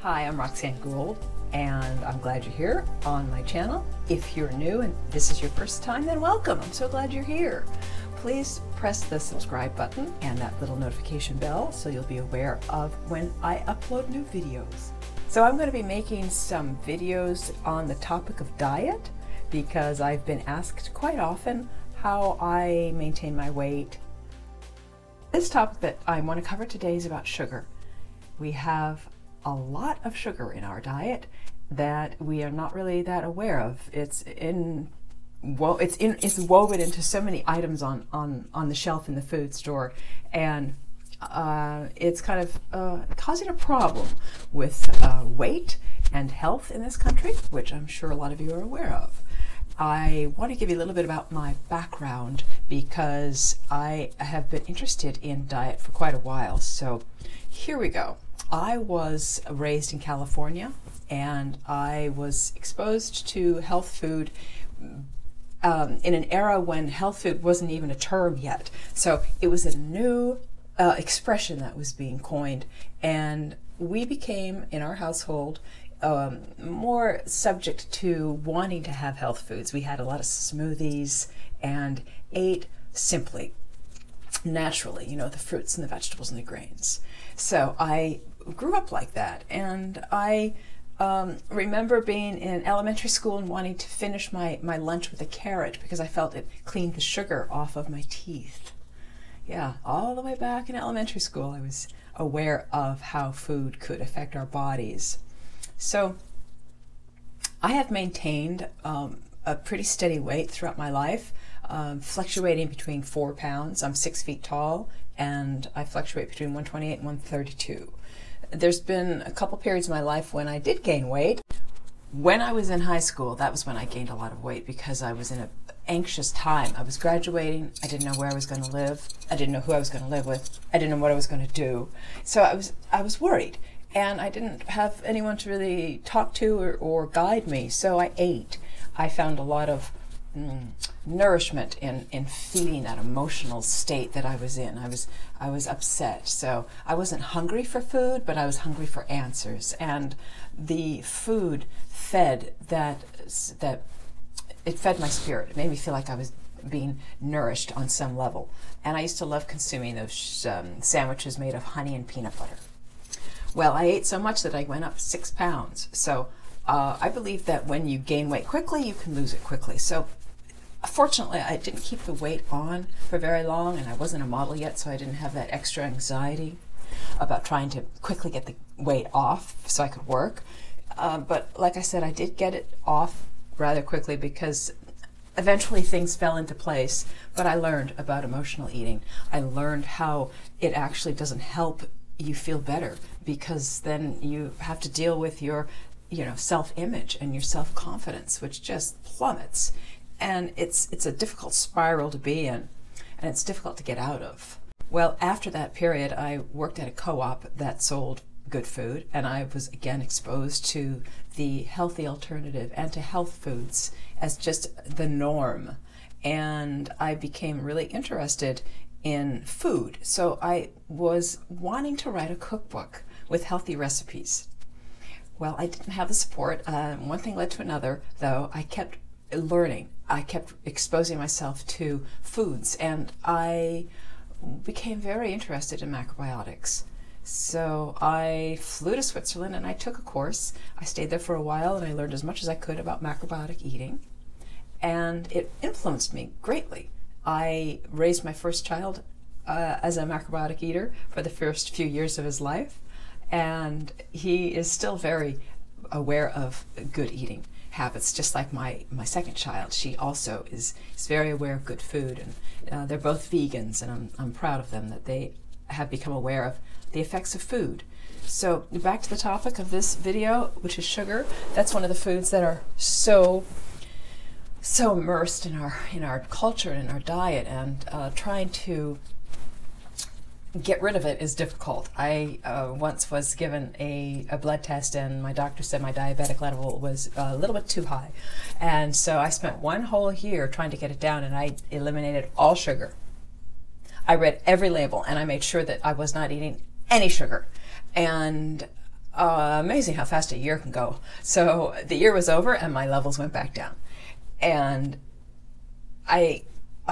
Hi, I'm Roxanne Gould, and I'm glad you're here on my channel. If you're new and this is your first time, then welcome. I'm so glad you're here. Please press the subscribe button and that little notification bell so you'll be aware of when I upload new videos. So I'm going to be making some videos on the topic of diet because I've been asked quite often how I maintain my weight. This topic that I want to cover today is about sugar. We have a lot of sugar in our diet that we are not really that aware of. It's woven into so many items on the shelf in the food store, and it's kind of causing a problem with weight and health in this country, which I'm sure a lot of you are aware of. I want to give you a little bit about my background because I have been interested in diet for quite a while. So here we go. I was raised in California, and I was exposed to health food in an era when health food wasn't even a term yet. So it was a new expression that was being coined, and we became, in our household, more subject to wanting to have health foods. We had a lot of smoothies and ate simply, naturally, you know, the fruits and the vegetables and the grains. So I grew up like that, and I remember being in elementary school and wanting to finish my lunch with a carrot because I felt it cleaned the sugar off of my teeth. Yeah, all the way back in elementary school I was aware of how food could affect our bodies. So I have maintained a pretty steady weight throughout my life, fluctuating between 4 pounds. I'm 6 feet tall, and I fluctuate between 128 and 132. There's been a couple periods in my life when I did gain weight. When I was in high school, that was when I gained a lot of weight because I was in an anxious time. I was graduating. I didn't know where I was going to live. I didn't know who I was going to live with. I didn't know what I was going to do. So I was worried, and I didn't have anyone to really talk to or guide me. So I ate. I found a lot of nourishment in feeding that emotional state that I was in. I was upset, so I wasn't hungry for food, but I was hungry for answers, and the food fed it fed my spirit. It made me feel like I was being nourished on some level, and I used to love consuming those sandwiches made of honey and peanut butter. Well, I ate so much that I went up 6 pounds. So I believe that when you gain weight quickly, you can lose it quickly. So fortunately, I didn't keep the weight on for very long, and I wasn't a model yet, so I didn't have that extra anxiety about trying to quickly get the weight off so I could work. But like I said, I did get it off rather quickly because eventually things fell into place. But I learned about emotional eating. I learned how it actually doesn't help you feel better, because then you have to deal with your self-image and your self-confidence, which just plummets. And it's a difficult spiral to be in, and it's difficult to get out of. Well, after that period, I worked at a co-op that sold good food, and I was again exposed to the healthy alternative and to health foods as just the norm. And I became really interested in food. So I was wanting to write a cookbook with healthy recipes. Well, I didn't have the support. One thing led to another, though. I kept learning. I kept exposing myself to foods, and I became very interested in macrobiotics. So I flew to Switzerland and I took a course. I stayed there for a while, and I learned as much as I could about macrobiotic eating, and it influenced me greatly. I raised my first child as a macrobiotic eater for the first few years of his life, and he is still very aware of good eating habits, just like my second child. She also is very aware of good food, and they're both vegans, and I'm proud of them that they have become aware of the effects of food. So back to the topic of this video, which is sugar. That's one of the foods that are so immersed in our culture and in our diet, and trying to get rid of it is difficult. I once was given a blood test, and my doctor said my diabetic level was a little bit too high, and so I spent one whole year trying to get it down, and I eliminated all sugar. I read every label, and I made sure that I was not eating any sugar, and Amazing how fast a year can go. So the year was over and my levels went back down. And I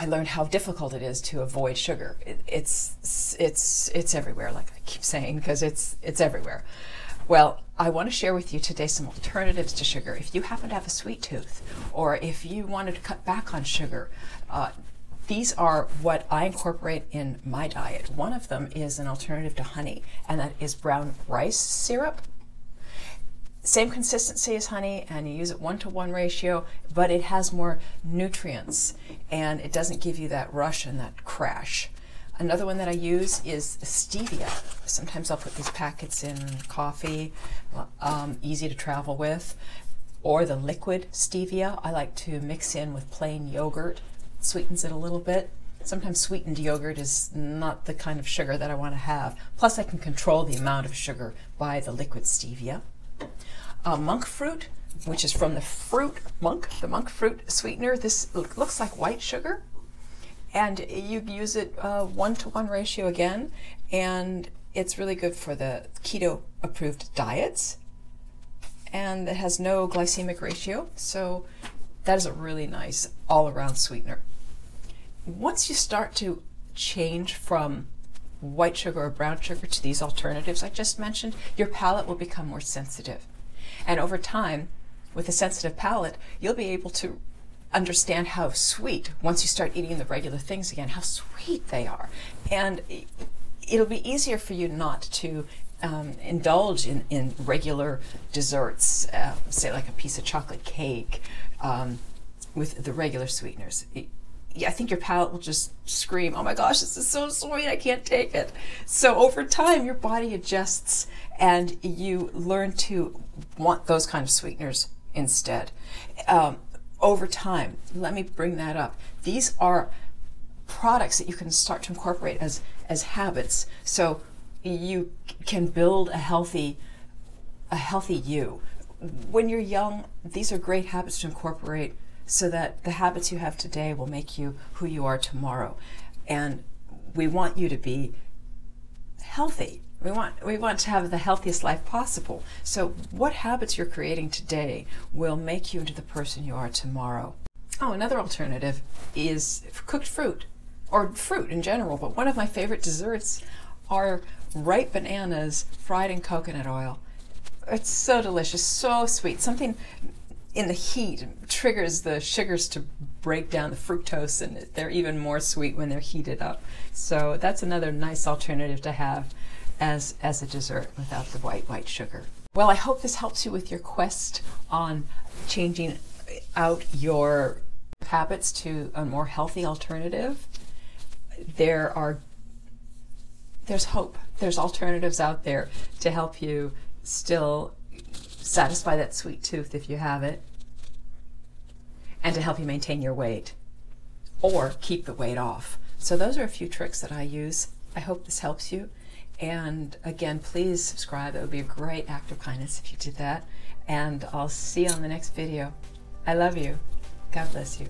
learned how difficult it is to avoid sugar. It's everywhere, like I keep saying, because it's everywhere. Well, I want to share with you today some alternatives to sugar. If you happen to have a sweet tooth, or if you wanted to cut back on sugar, these are what I incorporate in my diet. One of them is an alternative to honey, and that is brown rice syrup. Same consistency as honey, and you use it 1-to-1 ratio, but it has more nutrients, and it doesn't give you that rush and that crash. Another one that I use is stevia. Sometimes I'll put these packets in coffee, easy to travel with, or the liquid stevia. I like to mix in with plain yogurt, sweetens it a little bit. Sometimes sweetened yogurt is not the kind of sugar that I want to have. Plus I can control the amount of sugar by the liquid stevia. Monk fruit, which is from the the monk fruit sweetener. This looks like white sugar, and you use it 1-to-1 ratio again, and it's really good for the keto approved diets, and it has no glycemic ratio, so that is a really nice all-around sweetener. Once you start to change from white sugar or brown sugar to these alternatives I just mentioned, your palate will become more sensitive. And over time, with a sensitive palate, you'll be able to understand how sweet, once you start eating the regular things again, how sweet they are. And it'll be easier for you not to indulge in regular desserts, say like a piece of chocolate cake, with the regular sweeteners. I think your palate will just scream, oh my gosh, this is so sweet, I can't take it. So over time, your body adjusts and you learn to want those kind of sweeteners instead. Over time, let me bring that up. These are products that you can start to incorporate as habits, so you can build a healthy you. When you're young, these are great habits to incorporate, so that the habits you have today will make you who you are tomorrow. And we want you to be healthy. We want to have the healthiest life possible. So what habits you're creating today will make you into the person you are tomorrow. Oh, another alternative is cooked fruit, or fruit in general, but one of my favorite desserts are ripe bananas fried in coconut oil. It's so delicious, so sweet. Something in the heat triggers the sugars to break down the fructose, and they're even more sweet when they're heated up. So that's another nice alternative to have as a dessert without the white sugar. Well, I hope this helps you with your quest on changing out your habits to a more healthy alternative. There's hope. There's alternatives out there to help you still satisfy that sweet tooth if you have it, and to help you maintain your weight or keep the weight off. So those are a few tricks that I use. I hope this helps you. And again, please subscribe. It would be a great act of kindness if you did that. And I'll see you on the next video. I love you. God bless you.